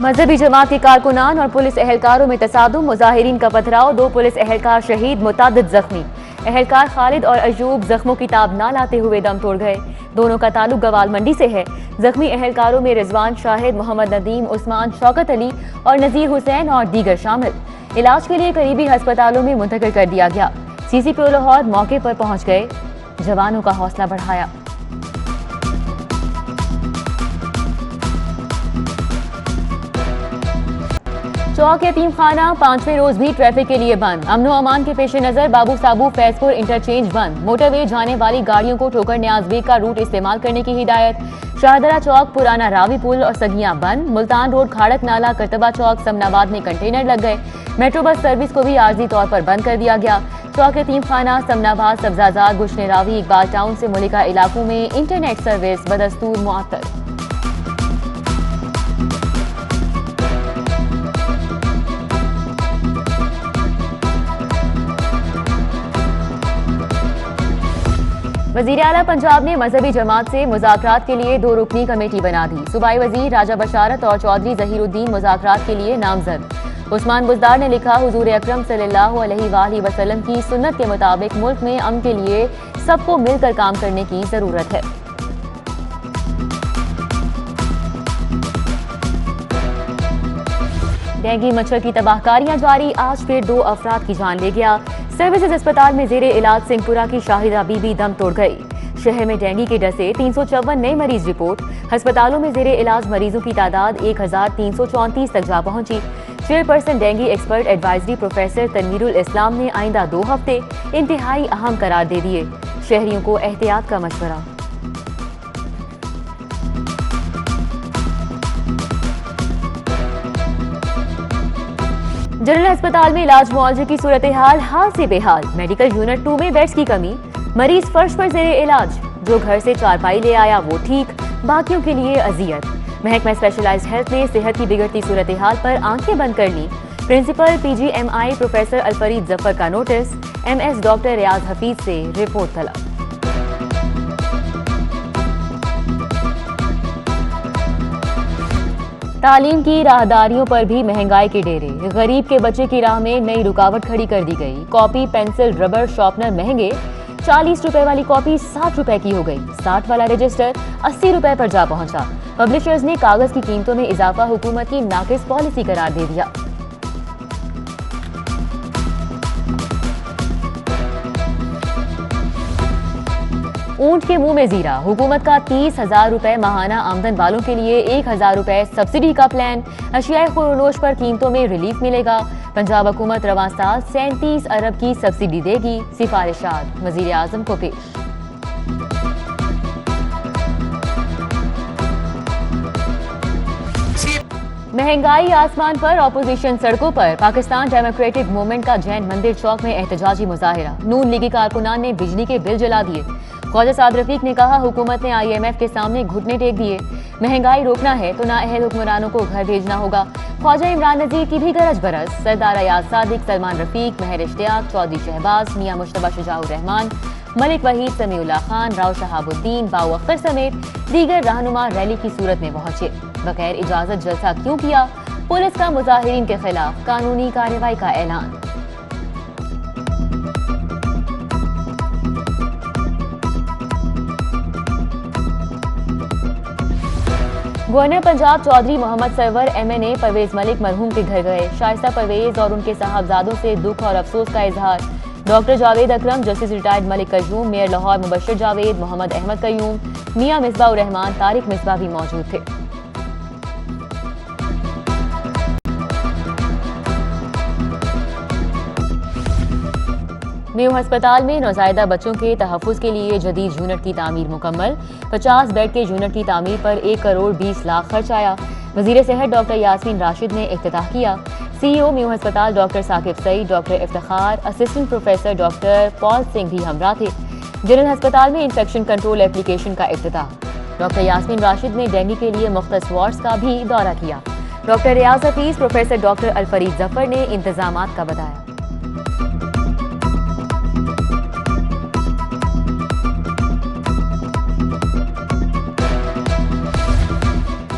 मजहबी जमात के कारकुनान और पुलिस एहलकारों में तसादुम, मुजाहिरीन का पथराव, 2 पुलिस एहलकार शहीद, मुतादिद जख्मी। एहलकार खालिद और अयूब जख्मों की ताब ना लाते हुए दम तोड़ गए। दोनों का ताल्लुक गवाल मंडी से है। जख्मी एहलकारों में रिजवान शाहिद, मोहम्मद नदीम, उस्मान, शौकत अली और नजीर हुसैन और दीगर शामिल। इलाज के लिए करीबी अस्पतालों में मुंतकिल कर दिया गया। CCPO लाहौर मौके पर पहुंच गए, जवानों का हौसला बढ़ाया। चौक यतीम खाना 5वें रोज भी ट्रैफिक के लिए बंद। अमनो अमान के पेश नजर बाबू साबू फैजपुर इंटरचेंज बंद। मोटरवे जाने वाली गाड़ियों को ठोकर न्याज बेग का रूट इस्तेमाल करने की हिदायत। शाहदरा चौक, पुराना रावी पुल और सगियां बंद। मुल्तान रोड, खाड़क नाला, करतबा चौक, समनाबाद में कंटेनर लग गए। मेट्रो बस सर्विस को भी आर्जी तौर पर बंद कर दिया गया। चौक यतीम खाना, समनाबाद, सब्जाजार, गुशने रावी, इकबाल टाउन से मुलिका इलाकों में इंटरनेट सर्विस बदस्तूर मुअत्तल। वजीर आला पंजाब ने मजहबी जमात से मुज़ाकरात के लिए 2 रुकनी कमेटी बना दी। सूबाई वजीर राजा बशारत और चौधरी जहीरुद्दीन मुज़ाकरात के लिए नामजद। उस्मान बुज़दार ने लिखा, हुजूर अकरम सल्लल्लाहु अलैहि वसल्लम की सुन्नत के मुताबिक मुल्क में अमन के लिए सबको मिलकर काम करने की जरूरत है। डेंगू मच्छर की तबाहकारियां जारी, आज फिर 2 अफराद की जान ले गया। सर्विसेज अस्पताल में जेरे इलाज सिंहपुरा की शाहिदा बीबी दम तोड़ गई। शहर में डेंगू के डसे 354 नए मरीज रिपोर्ट। अस्पतालों में जेरे इलाज मरीजों की तादाद 1334 तक जा पहुंची। Chairperson dengue expert advisory professor Tanvirul Islam ने आइंदा 2 हफ्ते इंतहाई अहम करार दे दिए। शहरियों को एहतियात का मशवरा। जनरल अस्पताल में इलाज मुआवजे की सूरत हाल से बेहाल। मेडिकल यूनिट 2 में बेड्स की कमी। मरीज फर्श पर जेरे इलाज। जो घर से चारपाई ले आया वो ठीक, बाकियों के लिए अजियत। महकमा स्पेशलाइज्ड हेल्थ ने सेहत की बिगड़ती सूरत हाल पर आंखें बंद कर ली। Principal PGMI professor Al-Farid Zafar का नोटिस। MS डॉक्टर रियाज हफीज से रिपोर्ट तलब। तालीम की राहदारियों पर भी महंगाई के डेरे। गरीब के बच्चे की राह में नई रुकावट खड़ी कर दी गई। कॉपी, पेंसिल, रबर, शार्पनर महंगे। 40 रुपए वाली कॉपी 60 रुपए की हो गई। 60 वाला रजिस्टर 80 रुपए पर जा पहुंचा। पब्लिशर्स ने कागज की कीमतों में इजाफा हुकूमत की नाकिस पॉलिसी करार दे दिया। ऊंट के मुंह में जीरा। हुकूमत का 30,000 रुपए माहाना आमदन वालों के लिए 1,000 रुपए सब्सिडी का प्लान। अशियाए खुरोनोश पर कीमतों में रिलीफ मिलेगा। पंजाब हुकूमत रवां साल 37 अरब की सब्सिडी देगी। सिफारिशात वजीर आजम को पेश। महंगाई आसमान पर, ऑपोजिशन सड़कों पर। पाकिस्तान डेमोक्रेटिक मूवमेंट का जैन मंदिर चौक में एहतजाजी मुजाहिरा। नून लीगी कारकुनान ने बिजली के बिल जला दिए। ख्वाजा साद रफीक ने कहा, हुकूमत ने IMF के सामने घुटने टेक दिए। महंगाई रोकना है तो नाअहल हुक्मरानों को घर भेजना होगा। ख्वाजा इमरान नजीर की भी गरज बरस। सरदार अयाज सादिक, सलमान रफीक, महर इश्तियाक, चौधरी शहबाज, मियां मुश्तबा शुजाउर रहमान, मलिक वहीद, समीउल्लाह खान, राव शहाबुद्दीन, बाऊ अख्तर समेत दीगर रहनुमा रैली की सूरत में पहुंचे। बगैर इजाजत जलसा क्यों किया? पुलिस का मुजाहिरीन के खिलाफ कानूनी कार्रवाई का ऐलान। गवर्नर पंजाब चौधरी मोहम्मद सरवर MNA परवेज मलिक मरहूम के घर गए। शाइस्ता परवेज और उनके साहबजादों से दुख और अफसोस का इजहार। Doctor Javed Akram, justice retired Malik Qayyum, mayor Lahore Mubashar Javed, Mohammad Ahmad Qayyum, Mian Misbah Rehman, Tariq Misbah भी मौजूद थे। न्यू अस्पताल में नौज़ायदा बच्चों के तहफ़्फ़ुज़ के लिए जदीद यूनिट की तामीर मुकम्मल। 50 बेड के यूनिट की तामीर पर 1 करोड़ 20 लाख खर्च आया। वज़ीर सेहत डॉक्टर यासीन राशिद ने इफ्तिताह किया। CEO न्यू अस्पताल doctor Saqib Saeed, doctor Iftikhar, assistant professor doctor Paul Singh भी हमरा थे। जनरल अस्पताल में इंफेक्शन कंट्रोल एप्लीकेशन का इफ्तिताह। डॉक्टर यासीन राशिद ने डेंगू के लिए मुख्तलिफ वार्ड्स का भी दौरा किया। डॉक्टर रियाज हफीज, प्रोफेसर डॉक्टर अलफरीद जफर ने इंतजामात का बताया।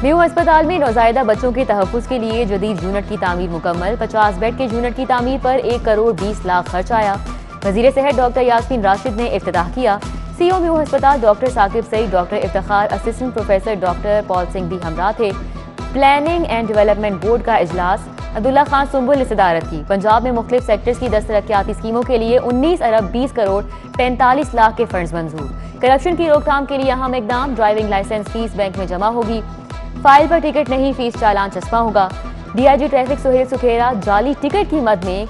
म्यू अस्पताल में नौजायदा बच्चों के तहफ़्फ़ुज़ के लिए जदीद यूनिट की तामीर मुकम्मल। 50 बेड के यूनिट की तामीर पर 1 करोड़ 20 लाख खर्च आया। वज़ीर सेहत डॉक्टर यास्मीन राशिद ने इफ्तिताह किया। सीओ म्यू अस्पताल doctor Saqib Saeed, doctor Iftikhar, assistant professor doctor Paul Singh भी हमरा थे। प्लानिंग एंड डेवलपमेंट बोर्ड का इजलास अब्दुल्ला खान सुंबुल ने सदारत की। पंजाब में मुख्तलिफ सेक्टर्स की 10 तरक्याती स्कीमों के लिए 19 अरब 20 करोड़ 45 लाख के फंड्स मंजूर। करप्शन की रोकथाम के लिए अहम इकदाम। ड्राइविंग लाइसेंस फीस बैंक में जमा होगी। फाइल पर टिकट नहीं, फीस चालान चस्पा होगा। डीआईजी ट्रैफिक सुहेल सुखेरा, जाली टिकट की मद में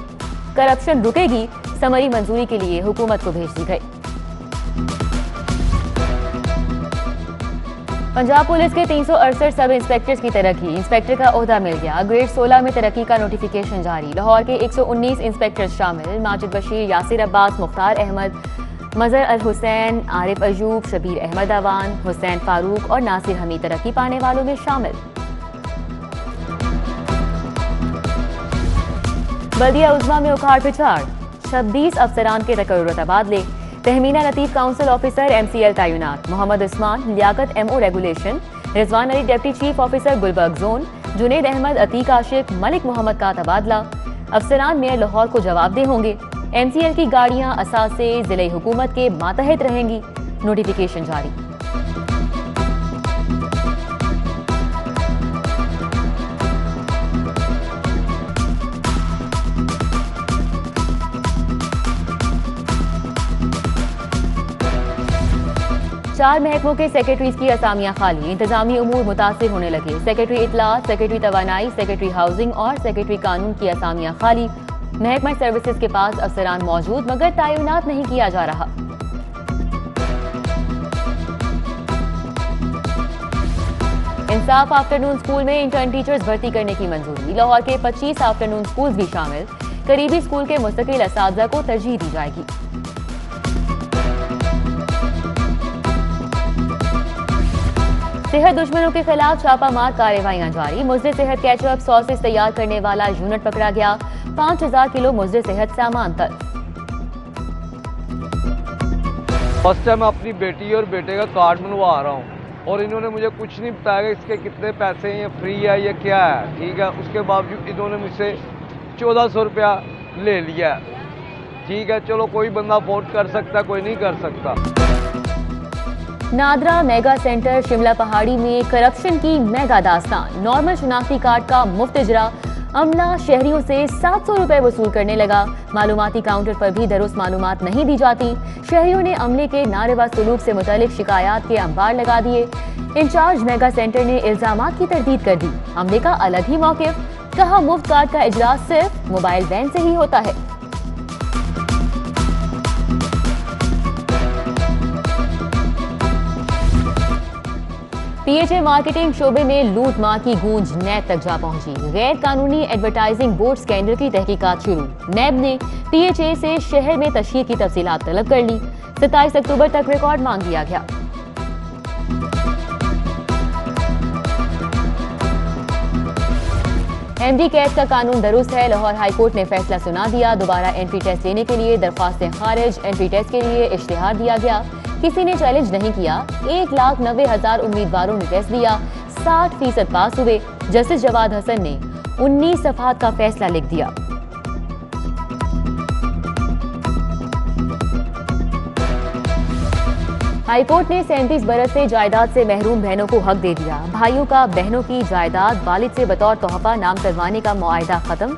करप्शन रुकेगी। समरी मंजूरी के लिए हुकूमत को भेज दी गई। पंजाब पुलिस के 368 सब इंस्पेक्टर्स की तरक्की। इंस्पेक्टर का ओहदा मिल गया। ग्रेड 16 में तरक्की का नोटिफिकेशन जारी। लाहौर के 119 इंस्पेक्टर्स शामिल। माजिद बशीर, यासिर अब्बास, मुख्तार अहमद, मजहर अल हुसैन, आरिफ अयूब, शबीर अहमद अवान, हुसैन फारूक और नासिर हमीद तरक्की पाने वालों में शामिल। बल्दिया उज़्मा में उखाड़ पिछाड़। 26 अफसरान के तकर्रुर तबादले। Tehmina Latif council officer MCL तैनात। Mohammad Usman Liaquat MO regulation. Rizwan Ali deputy chief officer Gulberg zone. Junaid Ahmad, Atiq Ashiq, Malik Mohammad का तबादला। अफसरान मेयर लाहौर को जवाबदेह होंगे। MCL की गाड़ियां असासे जिले हुकूमत के मातहत रहेंगी। नोटिफिकेशन जारी। चार महकमों के सेक्रेटरीज की असामियां खाली। इंतजामी उमूर मुतासिर होने लगे। सेक्रेटरी इतलात, सेक्रेटरी तवानाई, सेक्रेटरी हाउसिंग और सेक्रेटरी कानून की असामियां खाली। महकमा सर्विसेज के पास अफसरान मौजूद मगर तैनात नहीं किया जा रहा। इंसाफ आफ्टरनून स्कूल में इंटर्न टीचर्स भर्ती करने की मंजूरी। लाहौर के 25 आफ्टरनून स्कूल भी शामिल। करीबी स्कूल के मुस्तकिल असातिज़ा को तरजीह दी जाएगी। सेहत दुश्मनों के खिलाफ छापामार कार्रवाइयां जारी। मुजरे सेहत कैचअप सॉसेज तैयार करने वाला यूनिट पकड़ा गया। 5000 किलो मुजरे सेहत सामान तक। फर्स्ट टाइम अपनी बेटी और बेटे का कार्ड बनवा रहा हूँ और इन्होंने मुझे कुछ नहीं बताया कि इसके कितने पैसे हैं, ये फ्री है, ये क्या है। ठीक है, उसके बावजूद इन्होंने मुझसे 1400 रुपया ले लिया। ठीक है, चलो कोई बंदा अफोर्ड कर सकता, कोई नहीं कर सकता। नादरा मेगा सेंटर शिमला पहाड़ी में करप्शन की मेगा दास्तान। नॉर्मल शनाख्ती कार्ड का मुफ्त इजरा। अमला शहरियों से 700 रुपए वसूल करने लगा। मालूमाती काउंटर पर भी दुरुस्त मालूमात नहीं दी जाती। शहरियों ने अमले के नारेवा सलूक से मुतालिक शिकायत के अंबार लगा दिए। इंचार्ज मेगा सेंटर ने इल्जामात की तरदीद कर दी। अमले का अलग ही मौकिफ। कहा मुफ्त कार्ड का इजरा सिर्फ मोबाइल वैन से ही होता है। PHA मार्केटिंग शोबे में लूट मार की गूंज नैब तक जा पहुंची। गैर कानूनी एडवर्टाइजिंग बोर्ड स्कैंडल की तहकीकात शुरू। नैब ने PHA से शहर में तशहीर की तफसीलात तलब कर ली। 27 अक्टूबर तक रिकॉर्ड मांग लिया गया। MD कैद का कानून दुरुस्त है। लाहौर हाई कोर्ट ने फैसला सुना दिया। दोबारा एंट्री टेस्ट लेने के लिए दरख्वास्तें खारिज। एंट्री टेस्ट के लिए इश्तिहार दिया गया। किसी ने चैलेंज नहीं किया। 1,90,000 उम्मीदवारों ने टेस्ट दिया। 60% पास हुए। जस्टिस जवाद हसन ने 19 सफहात का फैसला लिख दिया। हाईकोर्ट ने 37 बरस से जायदाद से महरूम बहनों को हक दे दिया। भाइयों का बहनों की जायदाद वालिद से बतौर तोहफा नाम करवाने का मुआहदा खत्म।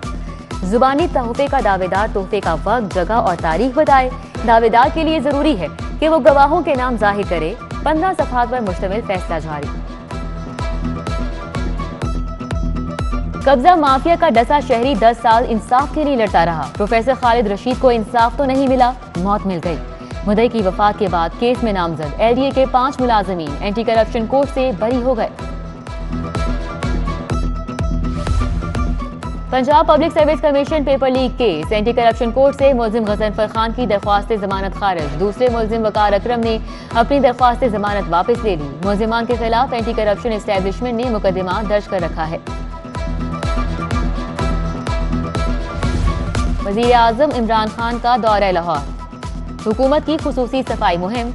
जुबानी तोहफे का दावेदार तोहफे का वक्त, जगह और तारीख बताए। दावेदार के लिए जरूरी है कि वो गवाहों के नाम जाहिर करे। 15 सफहात पर मुश्तमिल फैसला जारी। कब्जा माफिया का डसा शहरी 10 साल इंसाफ के लिए लड़ता रहा। प्रोफेसर खालिद रशीद को इंसाफ तो नहीं मिला, मौत मिल गई। मुद्दई की वफात के बाद केस में नामजद LDA के 5 मुलाजमीन एंटी करप्शन कोर्ट से बरी हो गए। Punjab public service commission paper leak case. Anti corruption court से मुलजिम गजनफर खान की दरख्वास्त जमानत खारिज। दूसरे मुलजिम वकार अकरम ने अपनी दरख्वास्त जमानत वापस ले ली। मुलजिमान के खिलाफ एंटी करप्शन एस्टेब्लिशमेंट ने मुकदमा दर्ज कर रखा है। वजीर आजम इमरान खान का दौरा लाहौर। हुकूमत की खुसूसी सफाई मुहिम।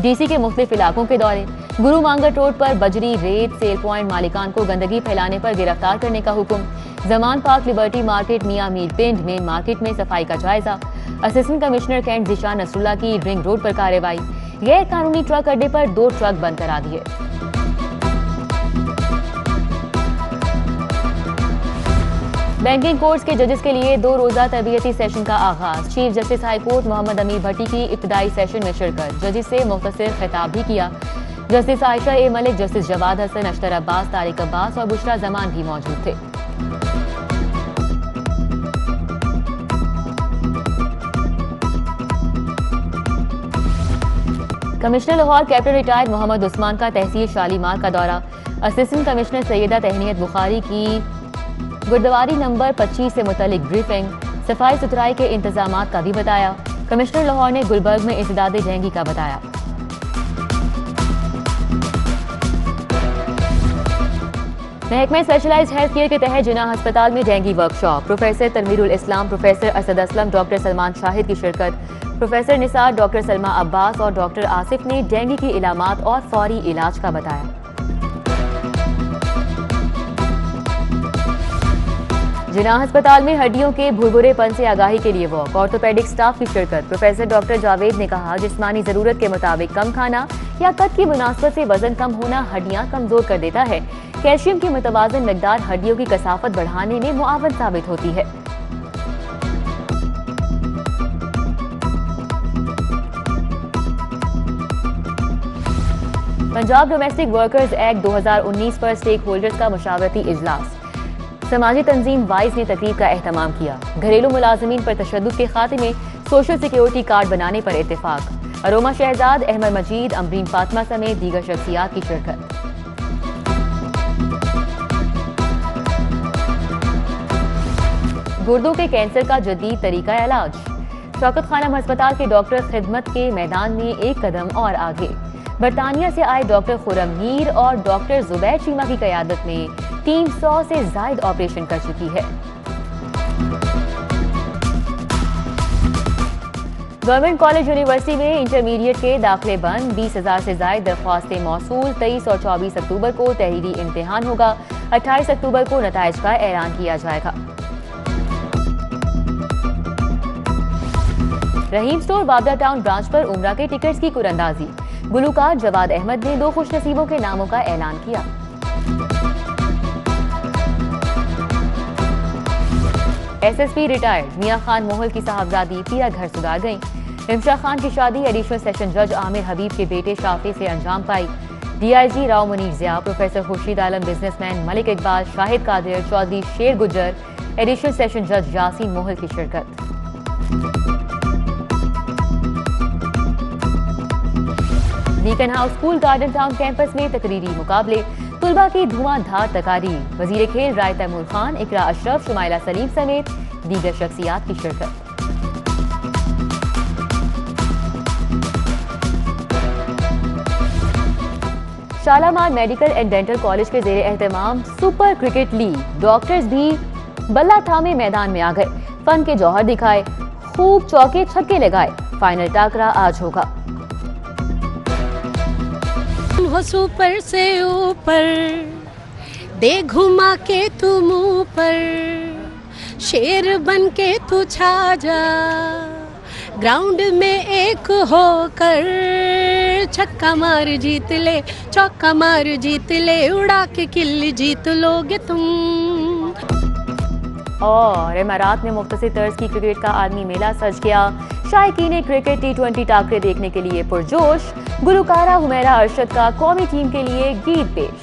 DC के मुख्तलिफ इलाकों के दौरे। गुरु मांगट रोड पर बजरी रेत सेल पॉइंट मालिकान को गंदगी फैलाने पर गिरफ्तार करने का हुक्म। Zaman park liberty market Mian Mir Pind main market में सफाई का जायजा। Assistant commissioner cantt Zeeshan Nasrullah की रिंग रोड पर कार्रवाई। गैर कानूनी ट्रक अड्डे पर 2 ट्रक बंद करा दिए। बैंकिंग कोर्स के जजेस के लिए 2 रोजा तरबियती सेशन का आगाज। Chief justice high court Mohammad Ameer Bhatti की इब्तदाई सेशन में शिरकत। जजेस से मुख्तसर खिताब भी किया। Justice Ayesha A Malik, justice Jawad Hassan, Akhtar Abbas, Tariq Abbas और बुशरा जमान भी मौजूद थे। Commissioner Lahore captain retired Mohammad Usman का तहसील शालीमार का दौरा। असिस्टेंट कमिश्नर सैयदा तहनीत बुखारी की गुरुद्वारी नंबर 25 से मुतल्लिक ब्रीफिंग। सफाई सुथराई के इंतजामात का भी बताया। कमिश्नर लाहौर ने गुलबर्ग में इंसदादे डेंगू का बताया। महकमा स्पेशलाइज्ड हेल्थ केयर के तहत जिना अस्पताल में डेंगू वर्कशॉप। प्रोफेसर तनवीरुल इस्लाम, प्रोफेसर असद असलम, डॉक्टर सलमान शाहिद की शिरकत। प्रोफेसर निसार, डॉक्टर सलमा अब्बास और डॉक्टर आसिफ ने डेंगू की इलामात और फौरी इलाज का बताया। जिना अस्पताल में हड्डियों के भुरभुरेपन से आगाही के लिए वॉक। ऑर्थोपेडिक स्टाफ की शिरकत। प्रोफेसर डॉक्टर जावेद ने कहा, जिस्मानी जरूरत के मुताबिक कम खाना या कद की मुनासबत से वजन कम होना हड्डियां कमजोर कर देता है। कैल्शियम की मुतवाजन मिकदार हड्डियों की कसाफत बढ़ाने में मुआवन साबित होती है। पंजाब डोमेस्टिक वर्कर्स एक्ट 2019 पर स्टेक होल्डर्स का मुशावरती इजलास। समाजी तंजीम वाइज ने तकरीब का एहतमाम किया। घरेलू मुलाजमीन पर तशद्दुद के खात्मे, सोशल सिक्योरिटी कार्ड बनाने पर इत्तेफाक। अरोमा शहजाद, अहमद मजीद, अमरीन फातिमा समेत दीगर शख्सियात की शिरकत। गुर्दों के कैंसर का जदीद तरीका इलाज। शौकत खानम अस्पताल के डॉक्टर खिदमत के मैदान में एक कदम और आगे। बरतानिया से आए डॉक्टर खुरम मीर और डॉक्टर जुबैर चीमा की क़यादत में 300 से जायद ऑपरेशन कर चुकी है। गवर्नमेंट कॉलेज यूनिवर्सिटी में इंटरमीडिएट के दाखिले बंद। 20,000 से जायद दरख्वास्तें मौसूल। 23 और 24 अक्टूबर को तहरीरी इम्तिहान होगा। 28 अक्टूबर को नताइज का ऐलान किया जाएगा। रहीम स्टोर बाबरा टाउन ब्रांच पर उमरा के टिकट्स की कुरंदाजी। गुलूकार जवाद अहमद ने 2 खुशनसीबों के नामों का ऐलान किया। एसएसपी रिटायर्ड मियां खान मोहल की साहबजादी पिया घर सुधार गईं। इमशा खान की शादी एडिशनल सेशन जज आमिर हबीब के बेटे शाफी से अंजाम पाई। डीआईजी राव मुनीर जिया, प्रोफेसर खुर्शीद आलम, बिजनेसमैन मलिक इकबाल, शाहिद कादिर, चौधरी शेर गुज्जर, एडिशनल सेशन जज यासीन मोहल की शिरकत। Beacon house school garden town campus में तकरीरी मुकाबले। तुलबा की धुआंधार तकारीर। वजीर खेल राय तैमूर खान, इकरा अशरफ, शुमाइला सलीम समेत दीगर शख्सियात की शिरकत। Shalamar medical and dental college के जेर एहतमाम सुपर क्रिकेट लीग। डॉक्टर्स भी बल्ला थामे मैदान में आ गए। फन के जौहर दिखाए, खूब चौके छक्के लगाए। फाइनल टाकरा आज होगा। हो सुपर से ऊपर दे घुमा के तू मुंह पर, शेर बन के तू छा जा ग्राउंड में एक होकर। छक्का मार जीत ले, चौका मार जीत ले, उड़ा के किल्ली जीत लोगे तुम। और इमारात में मुख्तसर तर्ज की क्रिकेट का आलमी मेला सज गया। शायकीन क्रिकेट T20 टाकरे देखने के लिए पुरजोश। गुलकारा हुमैरा अरशद का कौमी टीम के लिए गीत पेश।